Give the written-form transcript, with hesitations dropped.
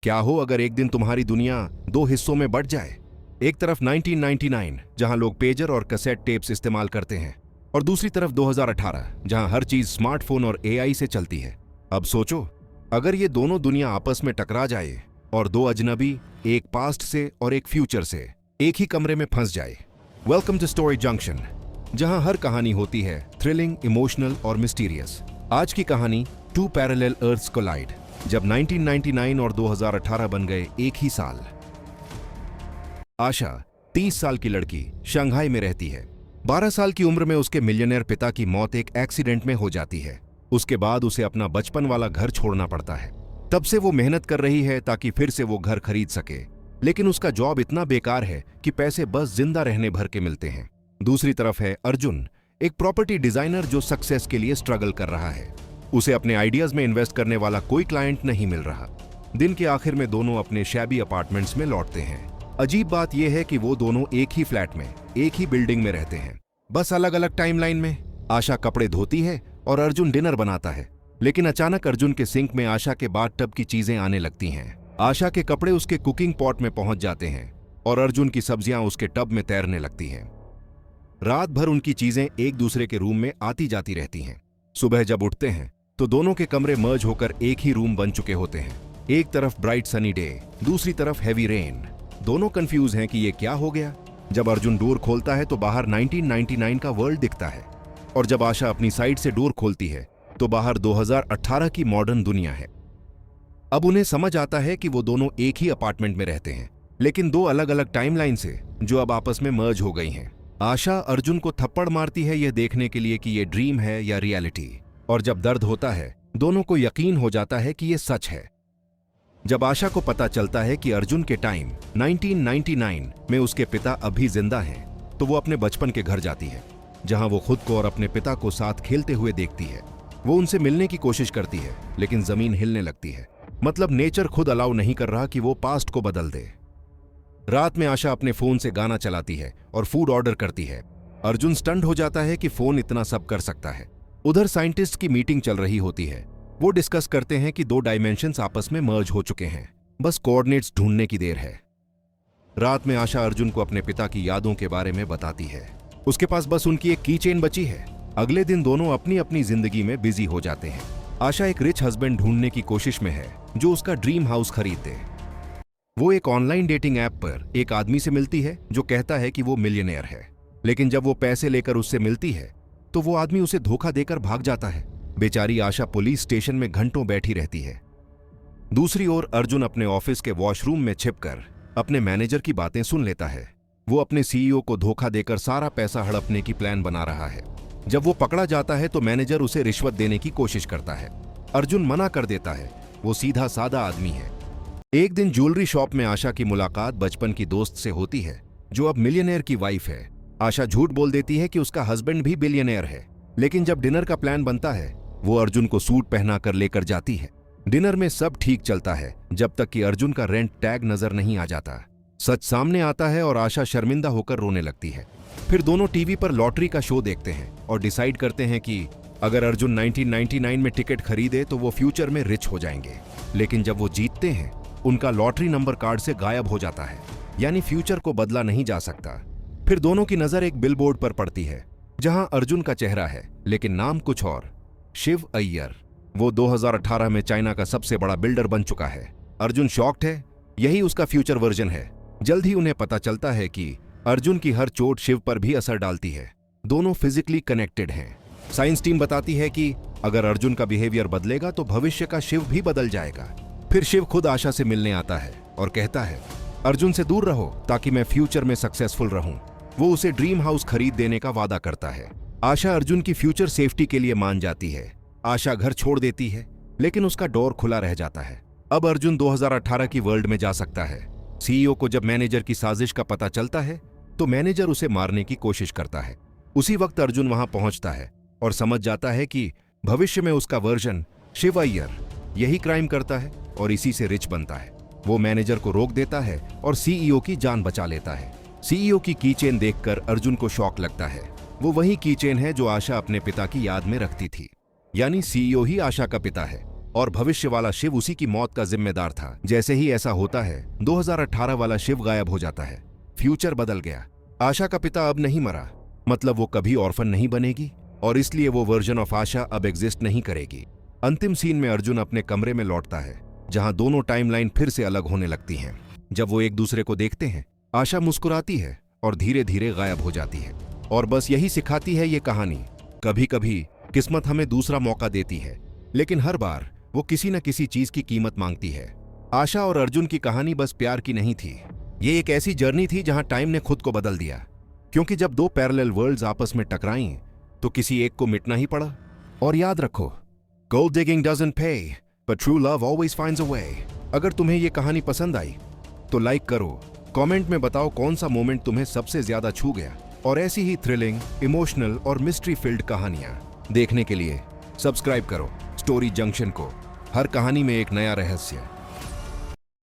क्या हो अगर एक दिन तुम्हारी दुनिया दो हिस्सों में बंट जाए। एक तरफ 1999 जहां लोग पेजर और कैसेट टेप्स इस्तेमाल करते हैं, और दूसरी तरफ 2018 जहां हर चीज स्मार्टफोन और एआई से चलती है। अब सोचो, अगर ये दोनों दुनिया आपस में टकरा जाए और दो अजनबी, एक पास्ट से और एक फ्यूचर से, एक ही कमरे में फंस जाए। वेलकम टू स्टोरी जंक्शन, जहां हर कहानी होती है थ्रिलिंग, इमोशनल और मिस्टीरियस। आज की कहानी टू पैरेलल अर्थ्स कोलाइड, जब 1999 और 2018 बन गए एक ही साल। आशा 30 साल की लड़की शंघाई में रहती है। 12 साल की उम्र में उसके मिलियनेयर पिता की मौत एक एक्सीडेंट में हो जाती है। उसके बाद उसे अपना बचपन वाला घर छोड़ना पड़ता है। तब से वो मेहनत कर रही है ताकि फिर से वो घर खरीद सके, लेकिन उसका जॉब इतना बेकार है कि पैसे बस जिंदा रहने भर के मिलते हैं। दूसरी तरफ है अर्जुन, एक प्रॉपर्टी डिजाइनर जो सक्सेस के लिए स्ट्रगल कर रहा है। उसे अपने आइडियाज में इन्वेस्ट करने वाला कोई क्लाइंट नहीं मिल रहा। दिन के आखिर में दोनों अपने शैबी अपार्टमेंट्स में लौटते हैं। अजीब बात यह है कि वो दोनों एक ही फ्लैट में, एक ही बिल्डिंग में रहते हैं, बस अलग अलग टाइमलाइन में। आशा कपड़े धोती है और अर्जुन डिनर बनाता है, लेकिन अचानक अर्जुन के सिंक में आशा के बाथटब की चीजें आने लगती हैं। आशा के कपड़े उसके कुकिंग पॉट में पहुंच जाते हैं और अर्जुन की सब्जियां उसके टब में तैरने लगती हैं। रात भर उनकी चीजें एक दूसरे के रूम में आती जाती रहती हैं। सुबह जब उठते हैं तो दोनों के कमरे मर्ज होकर एक ही रूम बन चुके होते हैं। एक तरफ ब्राइट सनी डे, दूसरी तरफ हैवी रेन। दोनों कंफ्यूज हैं कि ये क्या हो गया। जब अर्जुन डोर खोलता है तो बाहर 1999 का वर्ल्ड दिखता है, और जब आशा अपनी साइड से डोर खोलती है तो बाहर 2018 की मॉडर्न दुनिया है। अब उन्हें समझ आता है कि वो दोनों एक ही अपार्टमेंट में रहते हैं, लेकिन दो अलग अलग टाइमलाइन से, जो अब आपस में मर्ज हो गई हैं। आशा अर्जुन को थप्पड़ मारती है यह देखने के लिए कि ये ड्रीम है या रियलिटी, और जब दर्द होता है दोनों को यकीन हो जाता है कि ये सच है। जब आशा को पता चलता है कि अर्जुन के टाइम 1999 में उसके पिता अभी जिंदा हैं, तो वो अपने बचपन के घर जाती है, जहां वो खुद को और अपने पिता को साथ खेलते हुए देखती है। वो उनसे मिलने की कोशिश करती है, लेकिन जमीन हिलने लगती है। मतलब नेचर खुद अलाउ नहीं कर रहा कि वो पास्ट को बदल दे। रात में आशा अपने फोन से गाना चलाती है और फूड ऑर्डर करती है। अर्जुन स्टंट हो जाता है कि फोन इतना सब कर सकता है। उधर साइंटिस्ट की मीटिंग चल रही होती है। वो डिस्कस करते हैं कि दो डायमेंशंस आपस में मर्ज हो चुके हैं, बस कोऑर्डिनेट्स ढूंढने की देर है। रात में आशा अर्जुन को अपने पिता की यादों के बारे में बताती है। उसके पास बस उनकी एक की चेन बची है। अगले दिन दोनों अपनी अपनी जिंदगी में बिजी हो जाते हैं। आशा एक रिच हस्बैंड ढूंढने की कोशिश में है जो उसका ड्रीम हाउस खरीद दे। वो एक ऑनलाइन डेटिंग ऐप पर एक आदमी से मिलती है जो कहता है कि वो मिलियनेयर है, लेकिन जब वो पैसे लेकर उससे मिलती है तो वो आदमी उसे धोखा देकर भाग जाता है। बेचारी आशा पुलिस स्टेशन में घंटों बैठी रहती है। दूसरी ओर अर्जुन अपने ऑफिस के वॉशरूम में छिपकर अपने मैनेजर की बातें सुन लेता है। वो अपने सीईओ को धोखा देकर सारा पैसा हड़पने की प्लान बना रहा है। जब वो पकड़ा जाता है तो मैनेजर उसे रिश्वत देने की कोशिश करता है। अर्जुन मना कर देता है, वो सीधा साधा आदमी है। एक दिन ज्वेलरी शॉप में आशा की मुलाकात बचपन की दोस्त से होती है जो अब मिलियनेयर की वाइफ है। आशा झूठ बोल देती है कि उसका हस्बैंड भी बिलियनेयर है, लेकिन जब डिनर का प्लान बनता है वो अर्जुन को सूट पहना कर लेकर जाती है। डिनर में सब ठीक चलता है जब तक कि अर्जुन का रेंट टैग नजर नहीं आ जाता। सच सामने आता है और आशा शर्मिंदा होकर रोने लगती है। फिर दोनों टीवी पर लॉटरी का शो देखते हैं और डिसाइड करते हैं कि अगर अर्जुन 1999 में टिकट खरीदे तो वो फ्यूचर में रिच हो जाएंगे। लेकिन जब वो जीतते हैं उनका लॉटरी नंबर कार्ड से गायब हो जाता है, यानी फ्यूचर को बदला नहीं जा सकता। फिर दोनों की नजर एक बिलबोर्ड पर पड़ती है जहां अर्जुन का चेहरा है, लेकिन नाम कुछ और, शिव अय्यर। वो 2018 में चाइना का सबसे बड़ा बिल्डर बन चुका है। अर्जुन शॉक्ड है, यही उसका फ्यूचर वर्जन है। जल्द ही उन्हें पता चलता है कि अर्जुन की हर चोट शिव पर भी असर डालती है। दोनों फिजिकली कनेक्टेड हैं। साइंस टीम बताती है कि अगर अर्जुन का बिहेवियर बदलेगा तो भविष्य का शिव भी बदल जाएगा। फिर शिव खुद आशा से मिलने आता है और कहता है, अर्जुन से दूर रहो ताकि मैं फ्यूचर में सक्सेसफुल रहूं। वो उसे ड्रीम हाउस खरीद देने का वादा करता है। आशा अर्जुन की फ्यूचर सेफ्टी के लिए मान जाती है। आशा घर छोड़ देती है, लेकिन उसका डोर खुला रह जाता है। अब अर्जुन 2018 की वर्ल्ड में जा सकता है। सीईओ को जब मैनेजर की साजिश का पता चलता है तो मैनेजर उसे मारने की कोशिश करता है। उसी वक्त अर्जुन वहां पहुंचता है और समझ जाता है कि भविष्य में उसका वर्जन शिव अय्यर यही क्राइम करता है और इसी से रिच बनता है। वो मैनेजर को रोक देता है और सीईओ की जान बचा लेता है। सीईओ की कीचेन देखकर अर्जुन को शॉक लगता है। वो वही कीचेन है जो आशा अपने पिता की याद में रखती थी, यानी सीईओ ही आशा का पिता है। और भविष्य वाला शिव उसी की मौत का जिम्मेदार था। जैसे ही ऐसा होता है, 2018 वाला शिव गायब हो जाता है। फ्यूचर बदल गया। आशा का पिता अब नहीं मरा, मतलब वो कभी ऑर्फन नहीं बनेगी और इसलिए वो वर्जन ऑफ आशा अब एग्जिस्ट नहीं करेगी। अंतिम सीन में अर्जुन अपने कमरे में लौटता है, जहां दोनों टाइमलाइन फिर से अलग होने लगती हैं। जब वो एक दूसरे को देखते हैं, आशा मुस्कुराती है और धीरे धीरे गायब हो जाती है। और बस यही सिखाती है ये कहानी। कभी कभी किस्मत हमें दूसरा मौका देती है, लेकिन हर बार वो किसी न किसी चीज की कीमत मांगती है। आशा और अर्जुन की कहानी बस प्यार की नहीं थी, ये एक ऐसी जर्नी थी जहां टाइम ने खुद को बदल दिया। क्योंकि जब दो पैरेलल वर्ल्ड्स आपस में टकराईं, तो किसी एक को मिटना ही पड़ा। और याद रखो, gold digging doesn't pay, but true love always finds a way. अगर तुम्हें ये कहानी पसंद आई तो लाइक करो, कमेंट में बताओ कौन सा मोमेंट तुम्हें सबसे ज्यादा छू गया। और ऐसी ही थ्रिलिंग, इमोशनल और मिस्ट्री फील्ड कहानियां देखने के लिए सब्सक्राइब करो स्टोरी जंक्शन को। हर कहानी में एक नया रहस्य।